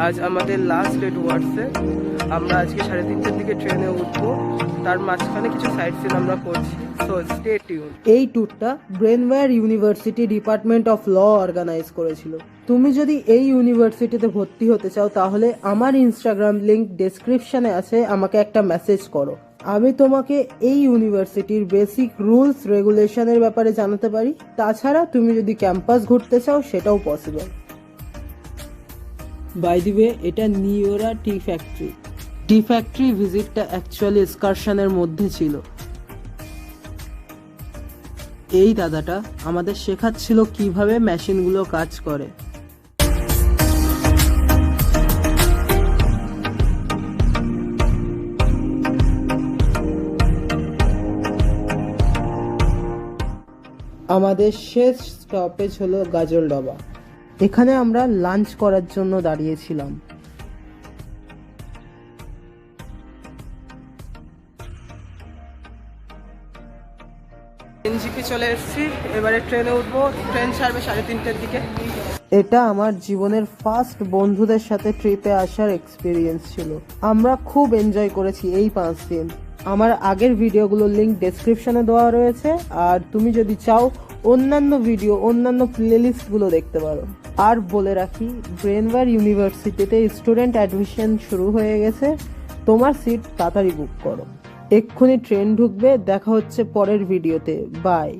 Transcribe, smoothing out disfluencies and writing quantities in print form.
আজ আমাদের last day ডুয়ার্সে। আমরা আজকে 3:30টার দিকে ট্রেনে উঠবো, তার মাঝখানে কিছু সাইট সিন আমরা করছি, সো স্টে টিউন। এই ট্যুরটা Brainware university department of law organise করেছিল। তুমি যদি এই ইউনিভার্সিটিতে ভর্তি হতে চাও তাহলে আমার ইনস্টাগ্রাম লিংক ডেসক্রিপশনে আছে, আমাকে একটা মেসেজ করো। আমি তোমাকে এই ইউনিভার্সিটির বেসিক রুলস রেগুলেশনের ব্যাপারে জানাতে পারি। তাছাড়া তুমি যদি ক্যাম্পাস ঘুরতে চাও সেটাও পসিবল। বাই দি ওয়ে, এটা Neora tea factory. Tea factory ভিজিটটা অ্যাকচুয়ালি এক্সকারশনের মধ্যে ছিল। এই দাদাটা আমাদের শেখাচ্ছিল কিভাবে মেশিনগুলো কাজ করে। আমাদের শেষ স্টপেজ হলো গাজলডোবা। এখানে আমরা লাঞ্চ করার জন্য দাঁড়িয়েছিলাম। এনজিপি চলে এসেছি, এবারে ট্রেনে উঠবো। ট্রেন ছাড়বে 3:30টার দিকে। এটা আমার জীবনের ফার্স্ট বন্ধুদের সাথে ট্রিপে আসার এক্সপিরিয়েন্স ছিল। আমরা খুব এনজয় করেছি এই 5 দিন। আমার আগের ভিডিওগুলোর লিংক ডেসক্রিপশনে দেওয়া রয়েছে, আর তুমি যদি চাও অন্যান্য ভিডিও, অন্যান্য প্লেলিস্টগুলো দেখতে পারো। আর বলে রাখি, ব্রেনওয়্যার ইউনিভার্সিটিতে স্টুডেন্ট অ্যাডমিশন শুরু হয়ে গেছে, তোমার সিট তাড়াতাড়ি বুক করো। এক্ষুনি ট্রেন ঢুকবে। দেখা হচ্ছে পরের ভিডিওতে। বাই।